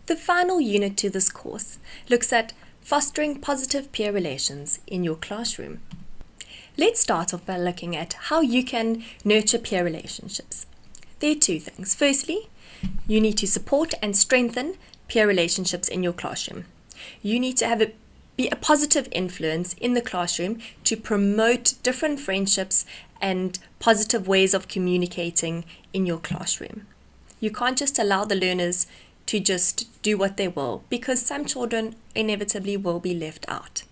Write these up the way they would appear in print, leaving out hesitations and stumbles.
The final unit to this course looks at fostering positive peer relations in your classroom. Let's start off by looking at how you can nurture peer relationships. There are two things. Firstly, you need to support and strengthen peer relationships in your classroom. You need to be a positive influence in the classroom to promote different friendships and positive ways of communicating in your classroom. You can't just allow the learners to just do what they will, because some children inevitably will be left out.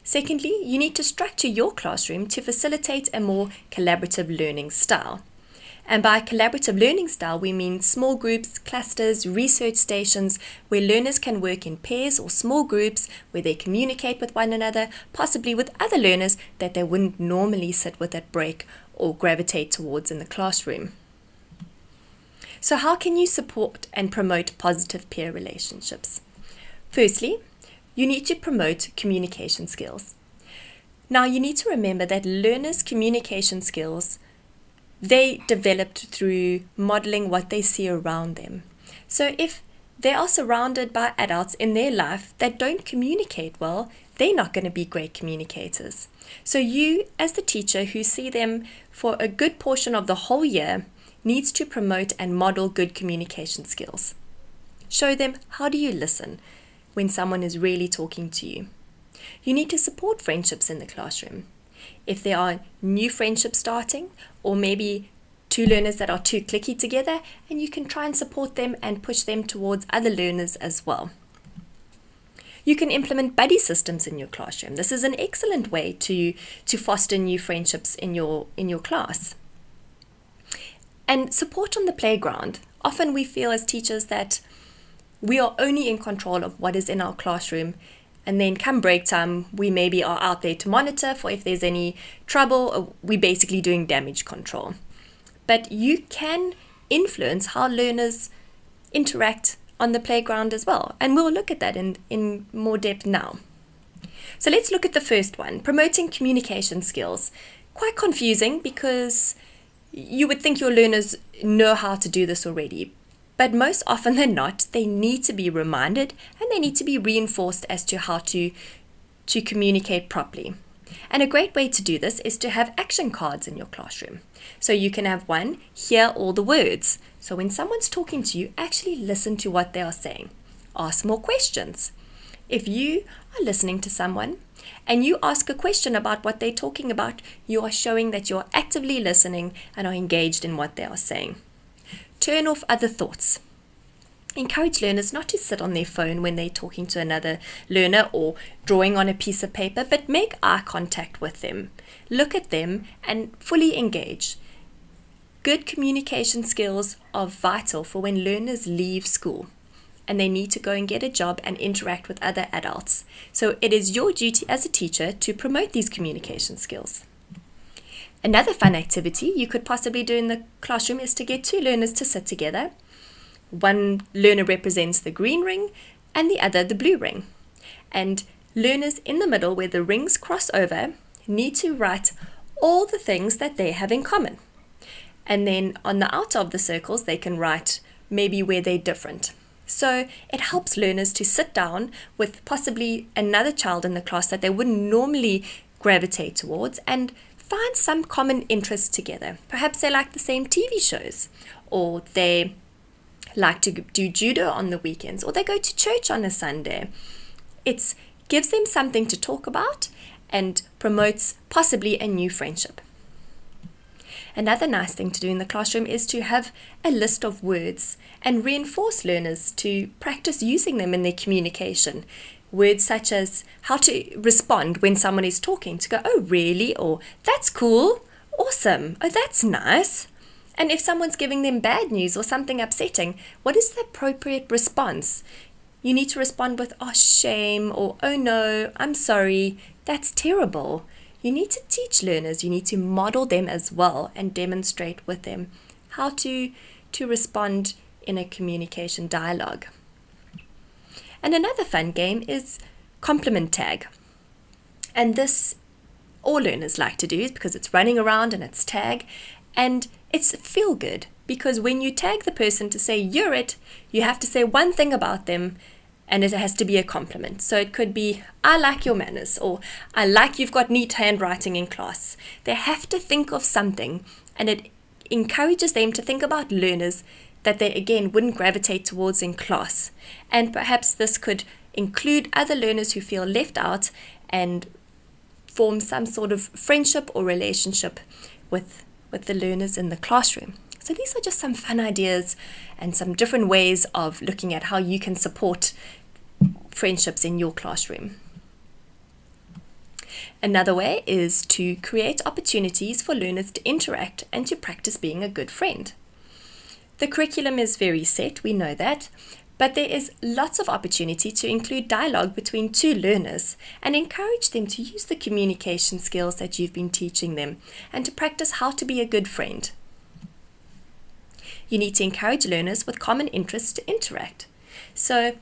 Secondly, you need to structure your classroom to facilitate a more collaborative learning style. And by collaborative learning style, we mean small groups, clusters, research stations, where learners can work in pairs or small groups, where they communicate with one another, possibly with other learners that they wouldn't normally sit with at break or gravitate towards in the classroom. So how can you support and promote positive peer relationships? Firstly, you need to promote communication skills. Now, you need to remember that learners' communication skills, they developed through modeling what they see around them. So if they are surrounded by adults in their life that don't communicate well, they're not going to be great communicators. So you, as the teacher who see them for a good portion of the whole year, needs to promote and model good communication skills. Show them, how do you listen when someone is really talking to you? You need to support friendships in the classroom. If there are new friendships starting, or maybe two learners that are too cliquey together, and you can try and support them and push them towards other learners as well. You can implement buddy systems in your classroom. This is an excellent way to foster new friendships in your class. And support on the playground. Often we feel as teachers that we are only in control of what is in our classroom, and then come break time, we maybe are out there to monitor for if there's any trouble, or we're basically doing damage control. But you can influence how learners interact on the playground as well. And we'll look at that in more depth now. So let's look at the first one, promoting communication skills. Quite confusing, because you would think your learners know how to do this already, but most often than not, they need to be reminded and they need to be reinforced as to how to communicate properly. And a great way to do this is to have action cards in your classroom. So you can have one, hear all the words. So when someone's talking to you, actually listen to what they are saying. Ask more questions. If you are listening to someone and you ask a question about what they're talking about, you are showing that you're actively listening and are engaged in what they are saying. Turn off other thoughts. Encourage learners not to sit on their phone when they're talking to another learner or drawing on a piece of paper, but make eye contact with them. Look at them and fully engage. Good communication skills are vital for when learners leave school and they need to go and get a job and interact with other adults. So it is your duty as a teacher to promote these communication skills. Another fun activity you could possibly do in the classroom is to get two learners to sit together. One learner represents the green ring and the other the blue ring. And learners in the middle, where the rings cross over, need to write all the things that they have in common. And then on the outer of the circles, they can write maybe where they're different. So it helps learners to sit down with possibly another child in the class that they wouldn't normally gravitate towards and find some common interests together. Perhaps they like the same TV shows, or they like to do judo on the weekends, or they go to church on a Sunday. It gives them something to talk about and promotes possibly a new friendship. Another nice thing to do in the classroom is to have a list of words and reinforce learners to practice using them in their communication. Words such as how to respond when someone is talking, to go, oh really, or that's cool, awesome, oh that's nice. And if someone's giving them bad news or something upsetting, what is the appropriate response? You need to respond with, oh shame, or oh no, I'm sorry, that's terrible. You need to teach learners, you need to model them as well and demonstrate with them how to respond in a communication dialogue. And another fun game is compliment tag. And this all learners like to do because it's running around and it's tag and it's feel good. because when you tag the person to say you're it, you have to say one thing about them, and it has to be a compliment. So it could be, I like your manners, or I like you've got neat handwriting in class. They have to think of something, and it encourages them to think about learners that they, again, wouldn't gravitate towards in class. And perhaps this could include other learners who feel left out and form some sort of friendship or relationship with the learners in the classroom. So these are just some fun ideas and some different ways of looking at how you can support friendships in your classroom. Another way is to create opportunities for learners to interact and to practice being a good friend. The curriculum is very set, we know that, but there is lots of opportunity to include dialogue between two learners and encourage them to use the communication skills that you've been teaching them and to practice how to be a good friend. You need to encourage learners with common interests to interact. So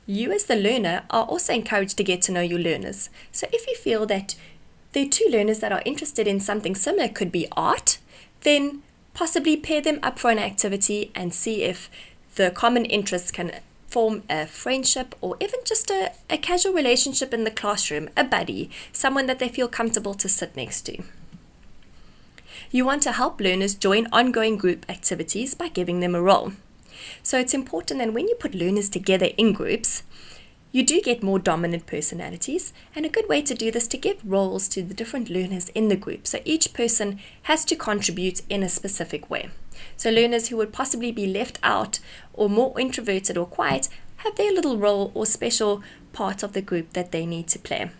you as the learner are also encouraged to get to know your learners. So if you feel that there are two learners that are interested in something similar, could be art, then possibly pair them up for an activity and see if the common interests can form a friendship or even just a casual relationship in the classroom, a buddy, someone that they feel comfortable to sit next to. You want to help learners join ongoing group activities by giving them a role. So it's important that when you put learners together in groups, you do get more dominant personalities, and a good way to do this is to give roles to the different learners in the group. So each person has to contribute in a specific way. So learners who would possibly be left out or more introverted or quiet have their little role or special part of the group that they need to play.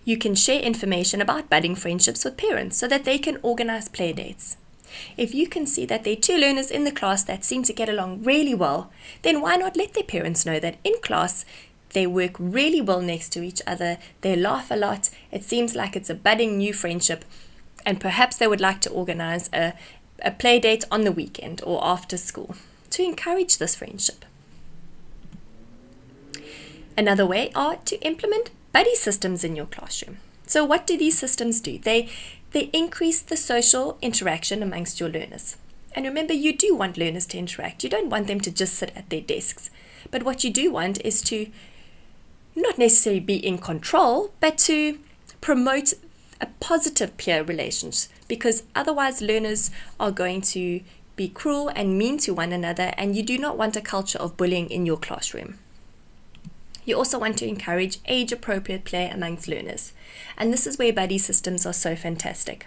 You can share information about budding friendships with parents so that they can organize play dates. If you can see that there are two learners in the class that seem to get along really well, then why not let their parents know that in class they work really well next to each other, they laugh a lot, it seems like it's a budding new friendship, and perhaps they would like to organize a play date on the weekend or after school to encourage this friendship. Another way are to implement buddy systems in your classroom. So what do these systems do? They increase the social interaction amongst your learners. And remember, you do want learners to interact. You don't want them to just sit at their desks. But what you do want is to not necessarily be in control, but to promote a positive peer relations, because otherwise learners are going to be cruel and mean to one another, and you do not want a culture of bullying in your classroom. You also want to encourage age-appropriate play amongst learners, and this is where buddy systems are so fantastic.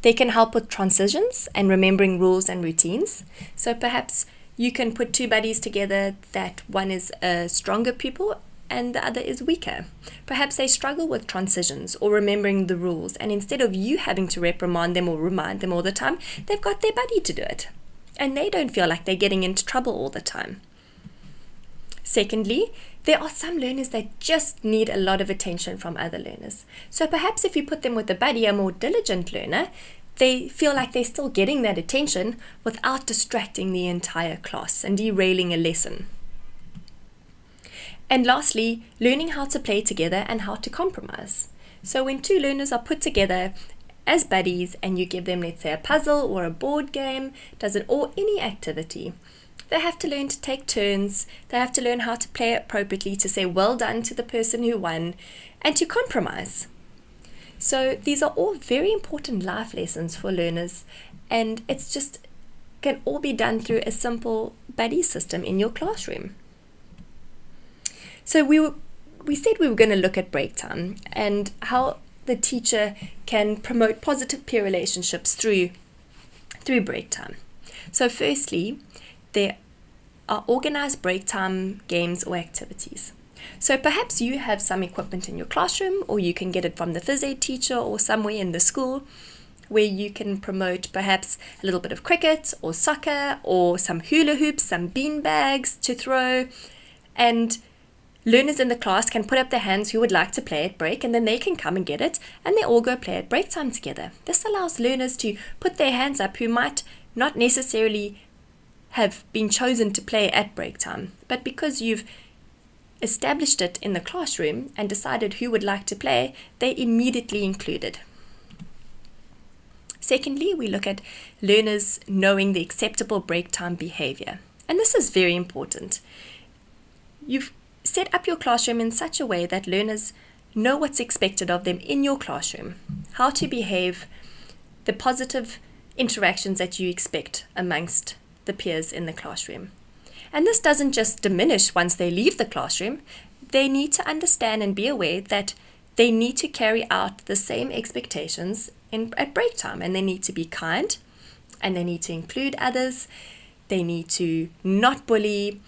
They can help with transitions and remembering rules and routines. So perhaps you can put two buddies together that one is a stronger pupil and the other is weaker. Perhaps they struggle with transitions or remembering the rules, and instead of you having to reprimand them or remind them all the time, they've got their buddy to do it, and they don't feel like they're getting into trouble all the time. Secondly, there are some learners that just need a lot of attention from other learners. So perhaps if you put them with a buddy, a more diligent learner, they feel like they're still getting that attention without distracting the entire class and derailing a lesson. And lastly, learning how to play together and how to compromise. So when two learners are put together as buddies and you give them, let's say, a puzzle or a board game, or any activity, they have to learn to take turns, they have to learn how to play appropriately, to say well done to the person who won, and to compromise. So these are all very important life lessons for learners, and it's just can all be done through a simple buddy system in your classroom. So we said we were going to look at break time and how the teacher can promote positive peer relationships through break time. So firstly, there are organized break time games or activities. So perhaps you have some equipment in your classroom, or you can get it from the phys ed teacher or somewhere in the school, where you can promote perhaps a little bit of cricket or soccer or some hula hoops, some bean bags to throw, and learners in the class can put up their hands who would like to play at break, and then they can come and get it, and they all go play at break time together. This allows learners to put their hands up who might not necessarily have been chosen to play at break time, but because you've established it in the classroom and decided who would like to play, they're immediately included. Secondly, we look at learners knowing the acceptable break time behavior. And this is very important. You've set up your classroom in such a way that learners know what's expected of them in your classroom, how to behave, the positive interactions that you expect amongst the peers in the classroom. And this doesn't just diminish once they leave the classroom. They need to understand and be aware that they need to carry out the same expectations at break time, and they need to be kind, and they need to include others. They need to not bully.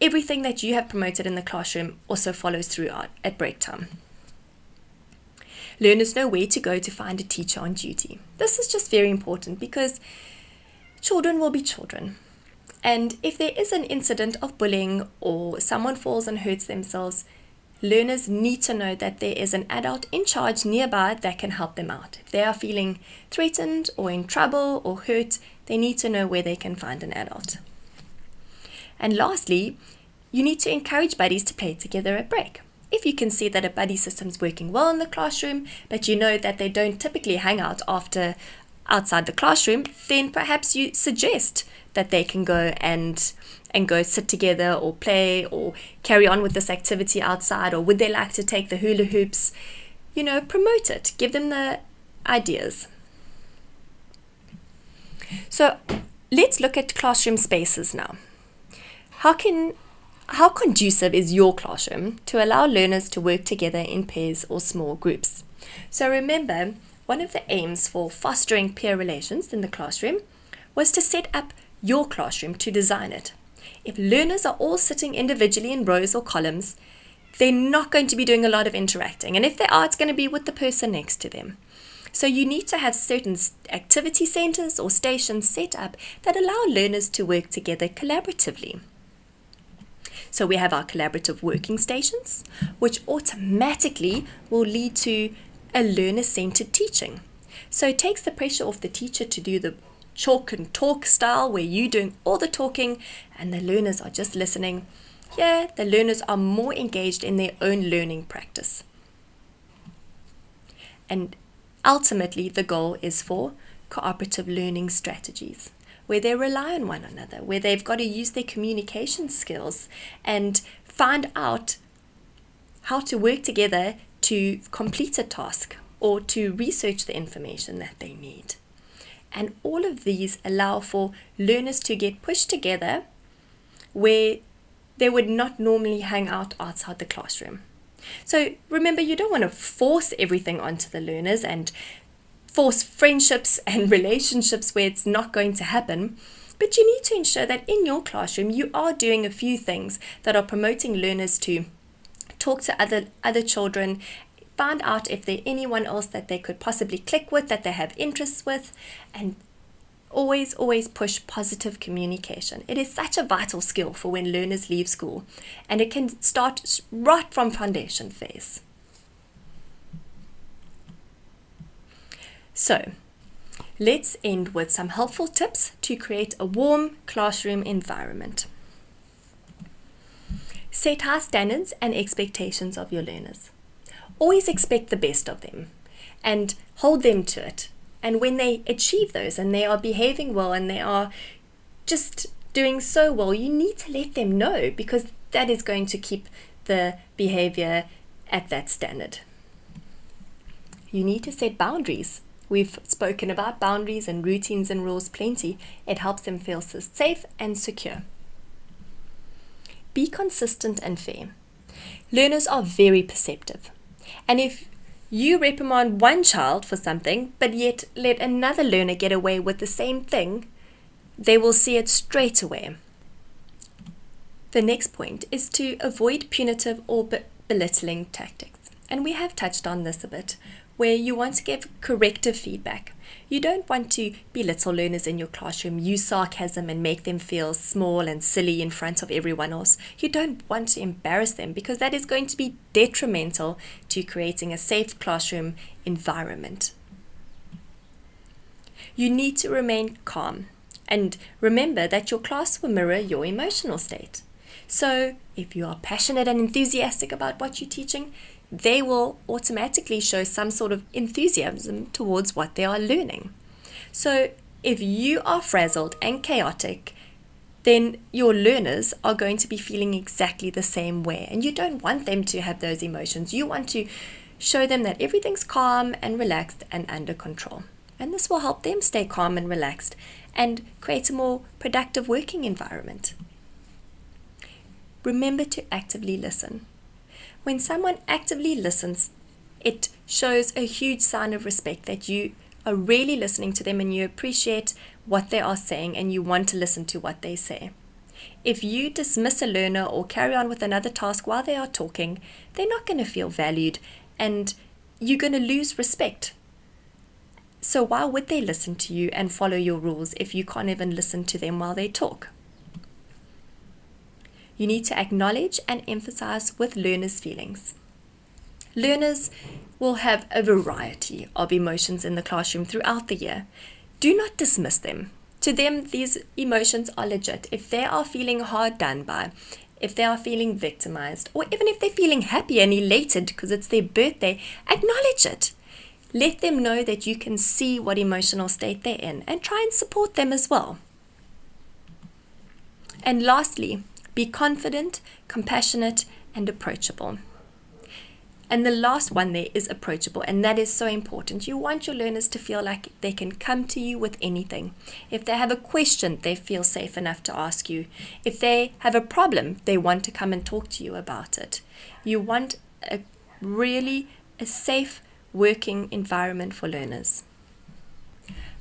Everything that you have promoted in the classroom also follows through at break time. Learners know where to go to find a teacher on duty. This is just very important because children will be children. And if there is an incident of bullying or someone falls and hurts themselves, learners need to know that there is an adult in charge nearby that can help them out. If they are feeling threatened or in trouble or hurt, they need to know where they can find an adult. And lastly, you need to encourage buddies to play together at break. If you can see that a buddy system is working well in the classroom, but you know that they don't typically hang out outside the classroom, then perhaps you suggest that they can go and go sit together or play or carry on with this activity outside, or would they like to take the hula hoops? Promote it. Give them the ideas. So let's look at classroom spaces now. How conducive is your classroom to allow learners to work together in pairs or small groups? So remember, one of the aims for fostering peer relations in the classroom was to set up your classroom, to design it. If learners are all sitting individually in rows or columns, they're not going to be doing a lot of interacting. And if they are, it's going to be with the person next to them. So you need to have certain activity centers or stations set up that allow learners to work together collaboratively. So we have our collaborative working stations, which automatically will lead to a learner-centered teaching. So it takes the pressure off the teacher to do the chalk and talk style where you're doing all the talking and the learners are just listening. Here, the learners are more engaged in their own learning practice. And ultimately, the goal is for cooperative learning strategies, where they rely on one another, where they've got to use their communication skills and find out how to work together to complete a task or to research the information that they need. And all of these allow for learners to get pushed together where they would not normally hang out outside the classroom. So remember, you don't want to force everything onto the learners and force friendships and relationships where it's not going to happen. But you need to ensure that in your classroom you are doing a few things that are promoting learners to talk to other children, find out if there's anyone else that they could possibly click with, that they have interests with, and always push positive communication. It is such a vital skill for when learners leave school, and it can start right from foundation phase. So, let's end with some helpful tips to create a warm classroom environment. Set high standards and expectations of your learners. Always expect the best of them and hold them to it. And when they achieve those and they are behaving well and they are just doing so well, you need to let them know, because that is going to keep the behavior at that standard. You need to set boundaries. We've spoken about boundaries and routines and rules plenty. It helps them feel safe and secure. Be consistent and fair. Learners are very perceptive. And if you reprimand one child for something, but yet let another learner get away with the same thing, they will see it straight away. The next point is to avoid punitive or belittling tactics. And we have touched on this a bit, where you want to give corrective feedback. You don't want to belittle learners in your classroom, use sarcasm and make them feel small and silly in front of everyone else. You don't want to embarrass them, because that is going to be detrimental to creating a safe classroom environment. You need to remain calm, and remember that your class will mirror your emotional state. So if you are passionate and enthusiastic about what you're teaching, they will automatically show some sort of enthusiasm towards what they are learning. So if you are frazzled and chaotic, then your learners are going to be feeling exactly the same way. And you don't want them to have those emotions. You want to show them that everything's calm and relaxed and under control. And this will help them stay calm and relaxed and create a more productive working environment. Remember to actively listen. When someone actively listens, it shows a huge sign of respect that you are really listening to them and you appreciate what they are saying and you want to listen to what they say. If you dismiss a learner or carry on with another task while they are talking, they're not going to feel valued and you're going to lose respect. So why would they listen to you and follow your rules if you can't even listen to them while they talk? You need to acknowledge and emphasize with learners' feelings. Learners will have a variety of emotions in the classroom throughout the year. Do not dismiss them. To them, these emotions are legit. If they are feeling hard done by, if they are feeling victimized, or even if they're feeling happy and elated because it's their birthday, acknowledge it. Let them know that you can see what emotional state they're in and try and support them as well. And lastly, be confident, compassionate, and approachable. And the last one there is approachable, and that is so important. You want your learners to feel like they can come to you with anything. If they have a question, they feel safe enough to ask you. If they have a problem, they want to come and talk to you about it. You want a safe working environment for learners.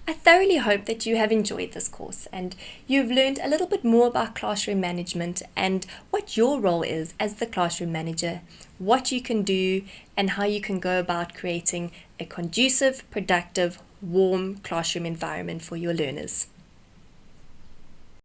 I thoroughly hope that you have enjoyed this course and you've learned a little bit more about classroom management and what your role is as the classroom manager, what you can do, and how you can go about creating a conducive, productive, warm classroom environment for your learners.